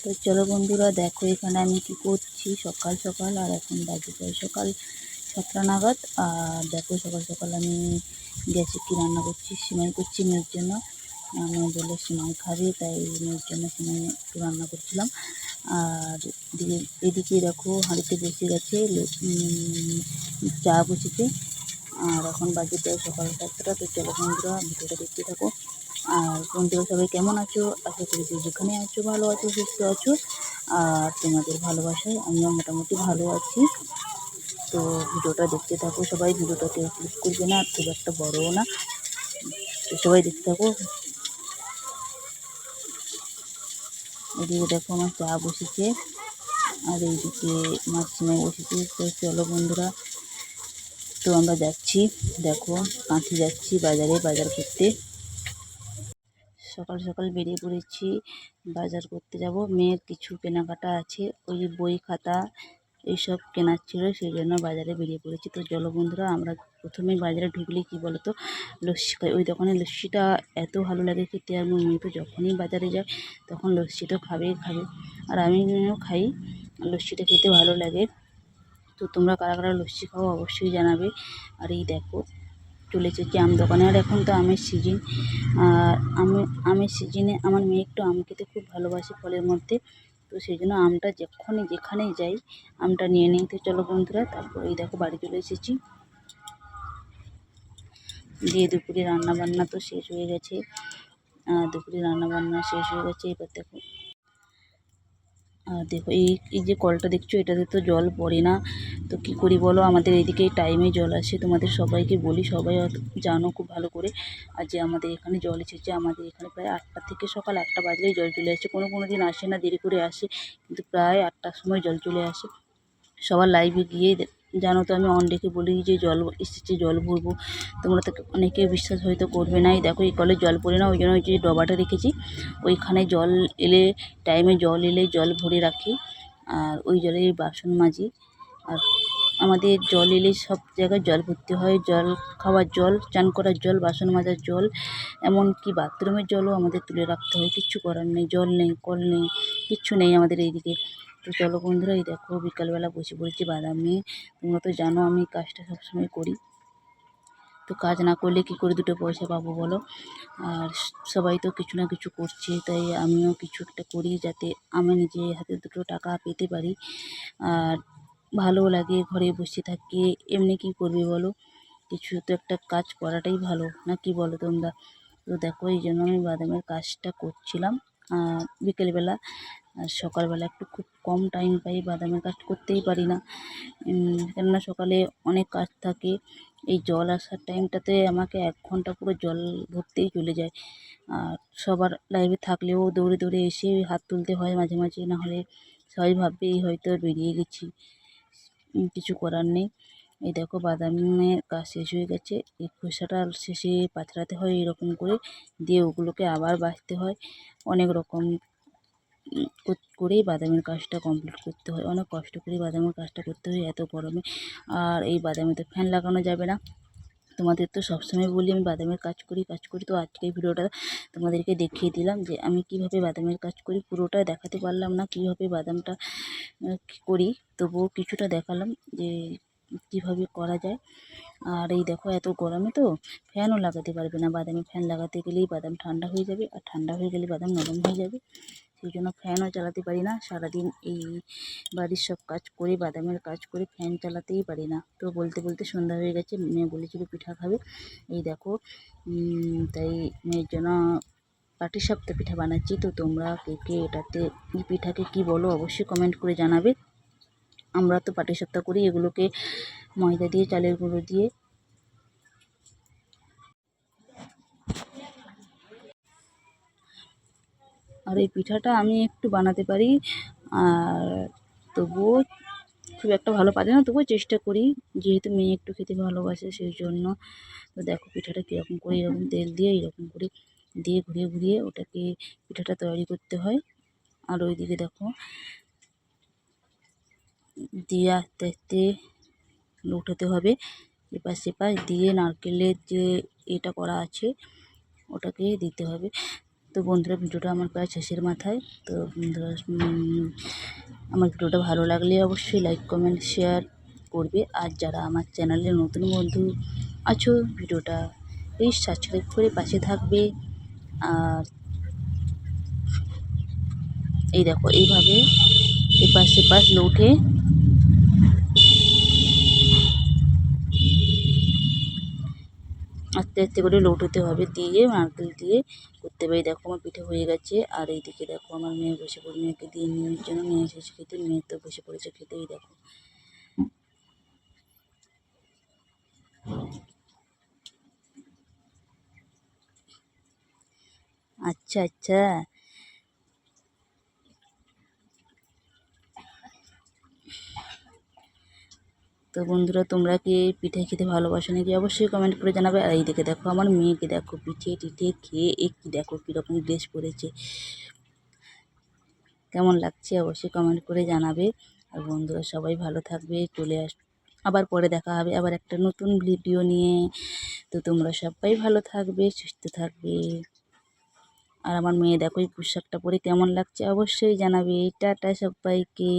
তো চলো বন্ধুরা, দেখো এখানে আমি কি করছি। সকাল সকাল, আর এখন বাজে প্রায় সকাল 7টা নাগাদ। আর দেখো সকাল সকাল আমি গ্যাসে কি রান্না করছি, সিমাই করছি মেয়ের জন্য। আমি বলে সিমাই খাবে, তাই মেয়ের জন্য সিমাই একটু রান্না করছিলাম। আর এদিকে দেখো হাঁড়িতে বসে গেছে চা বসেছে। আর এখন বাজে প্রায় সকাল 7টা। তো চলো বন্ধুরা, ভিডিওটা দেখতে থাকো। আর বন্ধুরা সবাই কেমন আছো? আশা করি যে যেখানে আছো ভালো আছো, সুস্থ আছো। আর তোমাদের ভালোবাসায় আমিও মোটামুটি ভালো আছি। তো ভিডিওটা দেখতে থাকো সবাই। ভিডিওটাকে ক্লিক করবে না, খুব একটা বড়ও না। তো সবাই দেখতে থাকো। এদিকে দেখো আমার চা বসেছে, আর এইদিকে মাছ সিমাই বসেছে। তো চলো বন্ধুরা, তো আমরা যাচ্ছি, দেখো কাঁথি যাচ্ছি বাজারে বাজার করতে। সকাল সকাল বেরিয়ে পড়েছি, বাজার করতে যাব। মেয়ের কিছু কেনাকাটা আছে, ওই বই খাতা এইসব কেনার ছিল, সেই জন্য বাজারে বেরিয়ে পড়েছি। তো চলো বন্ধুরা, আমরা প্রথমে বাজারে ঢুকলে কি বলো তো, লস্যি খাই। ওই দোকানে লস্যিটা এত ভালো লাগে খেতে। আর মেয়ে তো যখনই বাজারে যায় তখন লস্যি তো খাবেই খাবে, আর আমিও খাই। লস্যিটা খেতে ভালো লাগে। তো তোমরা কারা কারা লস্যি খাও অবশ্যই জানাবে। আর এই দেখো চলে এসেছি আম দোকানে। আর এখন তো আমের সিজন। আর আমের সিজনে আমার মেয়ে একটু আম খেতে খুব ভালোবাসে ফলের মধ্যে। তো সেই জন্য আমটা যখনই যেখানেই যাই আমটা নিয়ে নিই। তো চলো বন্ধুরা, তারপর এই দেখো বাড়ি চলে এসেছি। দিয়ে দুপুরে রান্নাবান্না তো শেষ হয়ে গেছে। দুপুরে রান্নাবান্না শেষ হয়ে গেছে। এবার দেখো, আর দেখো এই যে কলটা দেখছো, এটাতে তো জল পড়ে না। তো কী করি বলো, আমাদের এইদিকে টাইমে জল আসে। তোমাদের সবাইকে বলি, সবাই জানো খুব ভালো করে। আর যে আমাদের এখানে জল এসেছে, আমাদের এখানে প্রায় 8টা থেকে সকাল 8টা বাজলেই জল চলে আসে। কোনো দিন আসে না, দেরি করে আসে, কিন্তু প্রায় 8টার সময় জল চলে আসে। সবার লাইভে গিয়ে জানো তো, আমি অন ডেকে বলি যে জল এসেছে, জল ভরবো। তোমরা তো অনেকে বিশ্বাস হয়তো করবে না। এই দেখো এই কলে জল পড়ে না, ওই জন্য ওই যে ডবাটা রেখেছি, ওইখানে জল এলে, টাইমে জল এলে জল ভরে রাখি। আর ওই জলে বাসন মাজি। আর আমাদের জল এলে সব জায়গায় জল ভরতে হয়। জল খাওয়ার জল, চান করার জল, বাসন মাজার জল, এমনকি বাথরুমের জলও আমাদের তুলে রাখতে হয়। কিচ্ছু করার নেই, জল নেই, কল নেই, কিচ্ছু নেই আমাদের এইদিকে। তো চলো বন্ধুরা, এই দেখো বিকালবেলা বসে পড়েছি বাদাম নিয়ে। তোমরা তো জানো আমি কাজটা সবসময় করি। তো কাজ না করলে কী করে দুটো পয়সা পাবো বলো। আর সবাই তো কিছু না কিছু করছে, তাই আমিও কিছু একটা করি, যাতে আমি নিজে হাতে দুটো টাকা পেতে পারি। আর ভালোও লাগে ঘরে বসে থাকি। এমনি কী করবে বলো, কিছু তো একটা কাজ করাটাই ভালো, না কি বলো তোমরা? তো দেখো এই জন্য আমি বাদামের কাজটা করছিলাম বিকেলবেলা। আর সকালবেলা একটু খুব কম টাইম পাই, বাদামের কাজ করতেই পারি না। কেননা সকালে অনেক কাজ থাকে। এই জল আসার টাইমটাতে আমাকে 1 ঘন্টা পুরো জল ভরতেই চলে যায়। আর সবার লাইভে থাকলেও দৌড়ে দৌড়ে এসে হাত তুলতে হয় মাঝে মাঝে, না হলে সবাই ভাববে এই হয়তো বেরিয়ে গেছি। কিছু করার নেই। এই দেখো বাদামের কাজ শেষ হয়ে গেছে। এই খোসাটা শেষে পাথরাতে হয় এরকম করে, দিয়ে ওগুলোকে আবার বাছতে হয়। অনেক রকম করেই বাদামের কাজটা কমপ্লিট করতে হয়। অনেক কষ্ট করে বাদামের কাজটা করতে হয় এত গরমে। আর এই বাদামে তো ফ্যান লাগানো যাবে না। তোমাদের তো সবসময় বলি আমি বাদামের কাজ করি। তো আজকে এই ভিডিওটা তোমাদেরকে দেখিয়ে দিলাম যে আমি কিভাবে বাদামের কাজ করি। পুরোটা দেখাতে পারলাম না কিভাবে বাদামটা করি, তবুও কিছুটা দেখালাম যে কিভাবে করা যায়। আর এই দেখো এত গরমে তো ফ্যানও লাগাতে পারবে না বাদামে। ফ্যান লাগাতে গেলেই বাদাম ঠান্ডা হয়ে যাবে, আর ঠান্ডা হয়ে গেলে বাদাম নরম হয়ে যাবে। সেই জন্য ফ্যানও চালাতে পারি না। সারাদিন এই বাড়ির সব কাজ করে, বাদামের কাজ করে ফ্যান চালাতেই পারি না। তো বলতে বলতে সন্ধ্যা হয়ে গেছে। মেয়ে বলেছিল পিঠা খাবে। এই দেখো তাই মেয়ের জন্য পাটিসাপটা পিঠা বানাচ্ছি। তো তোমরা কে কে এটাতে এই পিঠাকে কী বলো অবশ্যই কমেন্ট করে জানাবে। আমরা তো পাটিসাপটা করি এগুলোকে ময়দা দিয়ে, চালের গুঁড়ো দিয়ে। আর এই পিঠাটা আমি একটু বানাতে পারি, আর তবুও খুব একটা ভালো পারি না, তবুও চেষ্টা করি, যেহেতু মেয়ে একটু খেতে ভালোবাসে সেই জন্য। তো দেখো পিঠাটা কীরকম করে, এরকম তেল দিয়ে এরকম করে দিয়ে ঘুরিয়ে ঘুরিয়ে ওটাকে পিঠাটা তৈরি করতে হয়। আর ওইদিকে দেখো দিয়ে আস্তে আস্তে উঠাতে হবে, এপাশ সেপাশ দিয়ে নারকেলের যে এটা করা আছে ওটাকে দিতে হবে। তো বন্ধুরা, ভিডিওটা আমার প্রায় শেষের মাথায়। তো বন্ধুরা, আমার ভিডিওটা ভালো লাগলে অবশ্যই লাইক কমেন্ট শেয়ার করবে। আর যারা আমার চ্যানেলে নতুন বন্ধু আছো, ভিডিওটা প্লিজ সাবস্ক্রাইব করে পাশে থাকবে। আর এই দেখো, এইভাবে এপাশ সেপাশ লৌটে আস্তে আস্তে করে লৌটোতে হবে, দিয়ে নারকেল দিয়ে করতে হবে। দেখো আমার পিঠে হয়ে গেছে। আর এইদিকে দেখো আমার মেয়ে বসে পড়ে, মেয়েকে দিয়ে মেয়ের জন্য নিয়ে এসেছে খেতে, মেয়ে তো বসে পড়েছে খেতে। এই দেখো, আচ্ছা আচ্ছা। তো বন্ধুরা, তোমরা কি পিঠে খেতে ভালোবাসো নাকি অবশ্যই কমেন্ট করে জানাবে। আর এইদিকে দেখো আমার মেয়েকে দেখো পিঠে টিঠে খেয়ে কি দেখো কীরকম ড্রেস পরেছে, কেমন লাগছে অবশ্যই কমেন্ট করে জানাবে। আর বন্ধুরা সবাই ভালো থাকবে, আবার পরে দেখা হবে আবার একটা নতুন ভিডিও নিয়ে। তো তোমরা সবাই ভালো থাকবে, সুস্থ থাকবে। আর আমার মেয়ে দেখো এই পোশাকটা পরে কেমন লাগছে অবশ্যই জানাবে। টাটা সবাইকে।